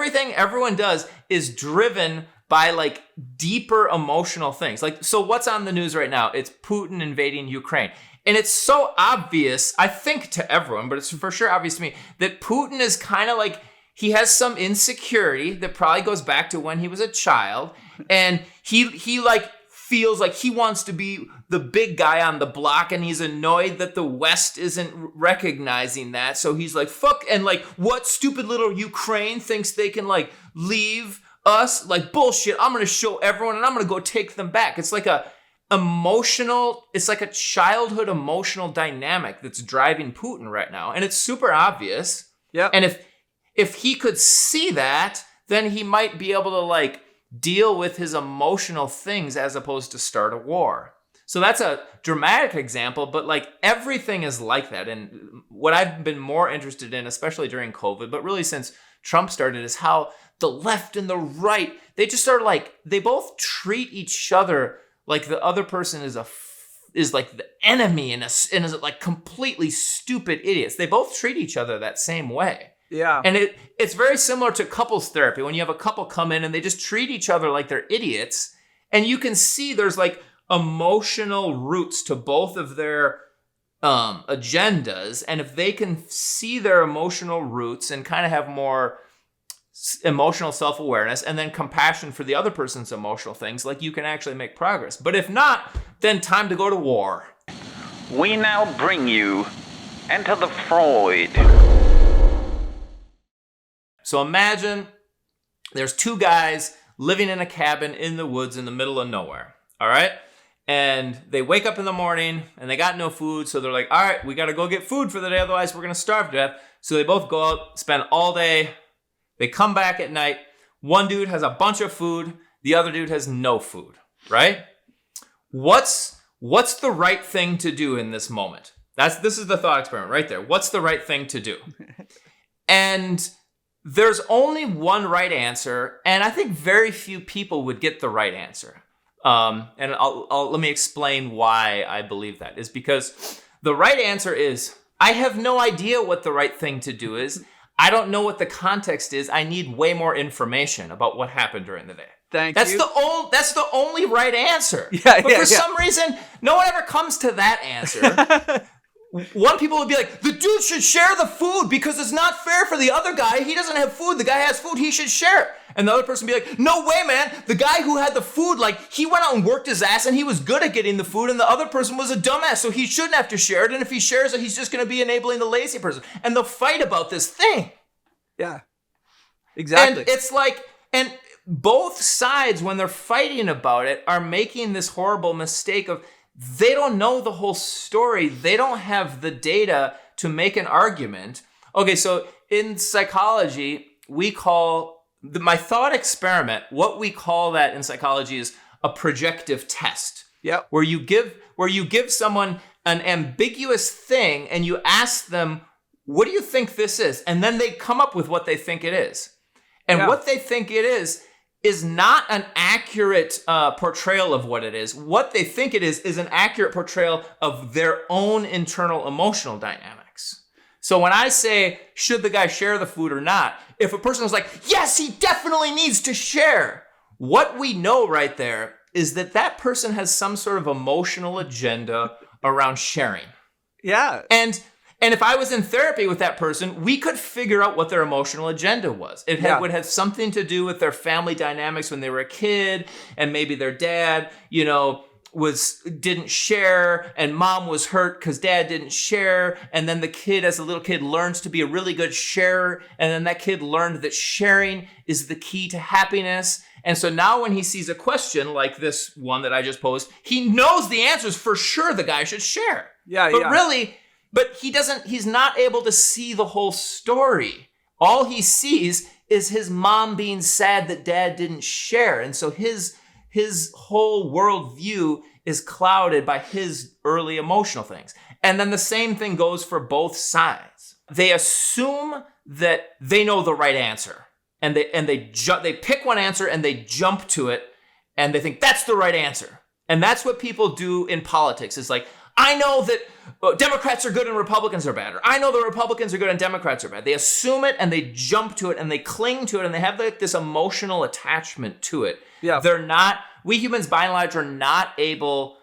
everything everyone does is driven by like deeper emotional things. Like, so what's on the news right now? It's Putin invading Ukraine. And it's so obvious, I think, to everyone, but it's for sure obvious to me, that Putin is kind of like, he has some insecurity that probably goes back to when he was a child. And he like feels like he wants to be the big guy on the block, and he's annoyed that the West isn't recognizing that. So he's like, fuck, and like, what stupid little Ukraine thinks they can like leave us? Like, bullshit, I'm going to show everyone and I'm going to go take them back. It's like it's like a childhood emotional dynamic that's driving Putin right now. And it's super obvious. Yeah. And if he could see that, then he might be able to like deal with his emotional things as opposed to start a war. So that's a dramatic example, but like everything is like that. And what I've been more interested in, especially during COVID, but really since Trump started, is how the left and the right, they just are like, they both treat each other like the other person is like the enemy and is like completely stupid idiots. They both treat each other that same way. Yeah. And it's very similar to couples therapy when you have a couple come in and they just treat each other like they're idiots. And you can see there's like emotional roots to both of their agendas. And if they can see their emotional roots and kind of have more emotional self-awareness and then compassion for the other person's emotional things, like you can actually make progress. But if not, then time to go to war. We now bring you Enter the Freud. So imagine there's two guys living in a cabin in the woods in the middle of nowhere, all right? And they wake up in the morning and they got no food, so they're like, all right, we got to go get food for the day, otherwise we're going to starve to death. So they both go out, spend all day, they come back at night. One dude has a bunch of food, the other dude has no food, right? What's the right thing to do in this moment? This is the thought experiment right there. What's the right thing to do? And there's only one right answer, and I think very few people would get the right answer. And let me explain why I believe that. Is because the right answer is, I have no idea what the right thing to do is. I don't know what the context is. I need way more information about what happened during the day. That's the only right answer. But for some reason, no one ever comes to that answer. One people would be like, the dude should share the food because it's not fair for the other guy. He doesn't have food. The guy has food. He should share it. And the other person would be like, no way, man. The guy who had the food, like, he went out and worked his ass and he was good at getting the food. And the other person was a dumbass, so he shouldn't have to share it. And if he shares it, he's just going to be enabling the lazy person. And they'll fight about this thing. Yeah, exactly. And it's like, and both sides, when they're fighting about it, are making this horrible mistake of, they don't know the whole story. They don't have the data to make an argument. Okay, so in psychology, we call my thought experiment, what we call that in psychology is a projective test. Yep. Where you give someone an ambiguous thing and you ask them, what do you think this is? And then they come up with what they think it is. And what they think it is not an accurate portrayal of what it is. What they think it is an accurate portrayal of their own internal emotional dynamics. So when I say, should the guy share the food or not? If a person is like, yes, he definitely needs to share. What we know right there is that person has some sort of emotional agenda around sharing. Yeah. And if I was in therapy with that person, we could figure out what their emotional agenda was. It would have something to do with their family dynamics when they were a kid, and maybe their dad, didn't share, and mom was hurt because dad didn't share, and then the kid, as a little kid, learns to be a really good sharer, and then that kid learned that sharing is the key to happiness. And so now when he sees a question like this one that I just posed, he knows the answers for sure the guy should share. But he's not able to see the whole story. All he sees is his mom being sad that dad didn't share. And so his whole worldview is clouded by his early emotional things. And then the same thing goes for both sides. They assume that they know the right answer. And they pick one answer and they jump to it and they think that's the right answer. And that's what people do in politics. It's like, I know that Democrats are good and Republicans are bad. Or I know the Republicans are good and Democrats are bad. They assume it and they jump to it and they cling to it and they have like this emotional attachment to it. Yeah. We humans by and large are not able,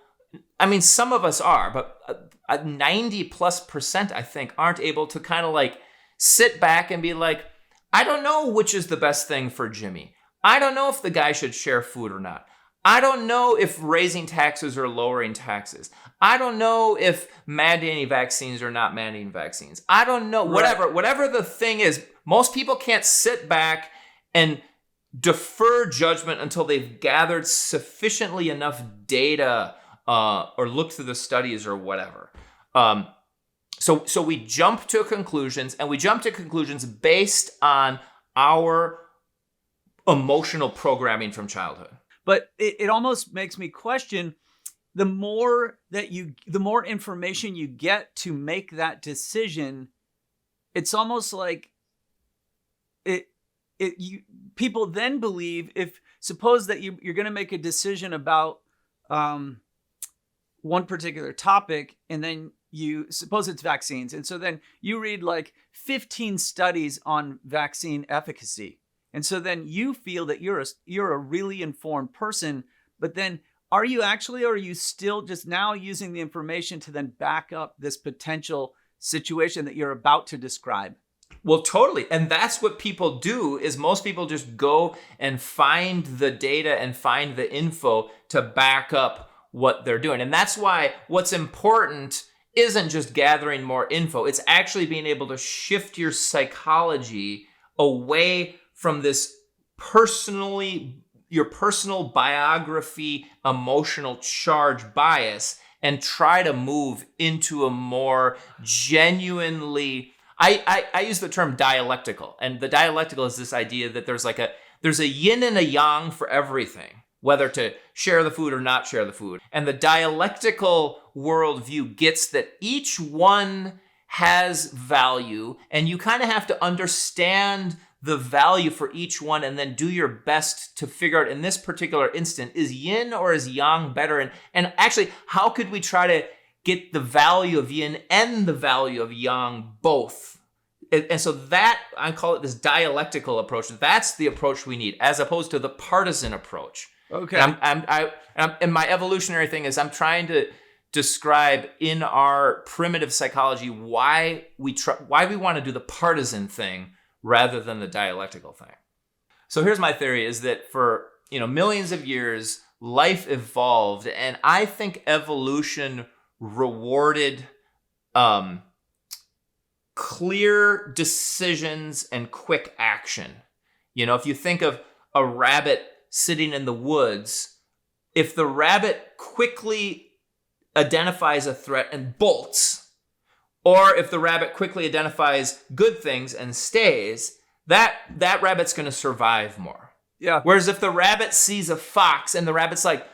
I mean, some of us are, but 90+% I think aren't able to kind of like sit back and be like, I don't know which is the best thing for Jimmy. I don't know if the guy should share food or not. I don't know if raising taxes or lowering taxes. I don't know if mandating vaccines or not mandating vaccines. I don't know. Whatever the thing is, most people can't sit back and defer judgment until they've gathered sufficiently enough data or looked through the studies or whatever. So we jump to conclusions, and we jump to conclusions based on our emotional programming from childhood. But it almost makes me question, the more information you get to make that decision, it's almost like people then believe, suppose that you're going to make a decision about one particular topic, and then you suppose it's vaccines. And so then you read like 15 studies on vaccine efficacy. And so then you feel that you're a really informed person, but then are you still just now using the information to then back up this potential situation that you're about to describe? Well, totally. And that's what people do, is most people just go and find the data and find the info to back up what they're doing. And that's why what's important isn't just gathering more info. It's actually being able to shift your psychology away from this your personal biography, emotional charge bias, and try to move into a more genuinely, I use the term dialectical. And the dialectical is this idea that there's a yin and a yang for everything, whether to share the food or not share the food. And the dialectical worldview gets that each one has value, and you kind of have to understand the value for each one and then do your best to figure out, in this particular instant, is yin or is yang better? And actually, how could we try to get the value of yin and the value of yang both? And so that, I call it this dialectical approach. That's the approach we need, as opposed to the partisan approach. Okay. And my evolutionary thing is I'm trying to describe in our primitive psychology why we want to do the partisan thing rather than the dialectical thing. So here's my theory, is that for millions of years, life evolved, and I think evolution rewarded clear decisions and quick action. If you think of a rabbit sitting in the woods, if the rabbit quickly identifies a threat and bolts, or if the rabbit quickly identifies good things and stays, that rabbit's going to survive more. Yeah. Whereas if the rabbit sees a fox and the rabbit's like,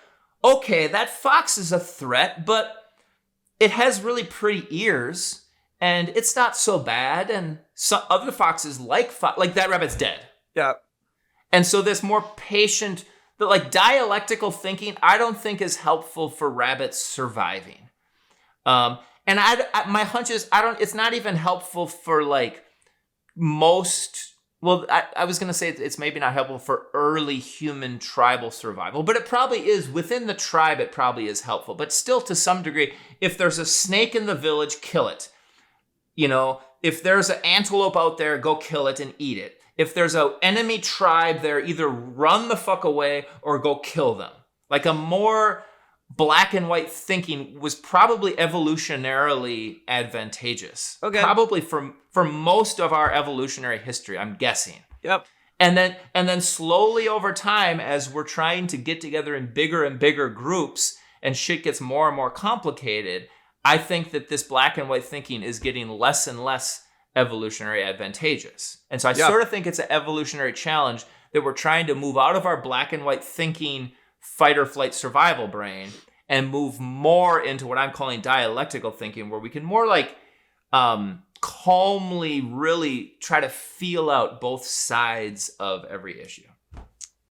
okay, that fox is a threat, but it has really pretty ears and it's not so bad, and some other foxes like that rabbit's dead. Yeah. And so this more patient, dialectical thinking, I don't think is helpful for rabbits surviving. And my hunch is it's not even helpful for most, I was going to say it's maybe not helpful for early human tribal survival, but it probably is. Within the tribe, it probably is helpful. But still, to some degree, if there's a snake in the village, kill it. If there's an antelope out there, go kill it and eat it. If there's an enemy tribe there, either run the fuck away or go kill them. Like a more black and white thinking was probably evolutionarily advantageous. Okay. Probably for most of our evolutionary history, I'm guessing. Yep. And then slowly over time, as we're trying to get together in bigger and bigger groups and shit gets more and more complicated, I think that this black and white thinking is getting less and less evolutionary advantageous. And so I sort of think it's an evolutionary challenge that we're trying to move out of our black and white thinking fight or flight survival brain and move more into what I'm calling dialectical thinking, where we can more calmly really try to feel out both sides of every issue.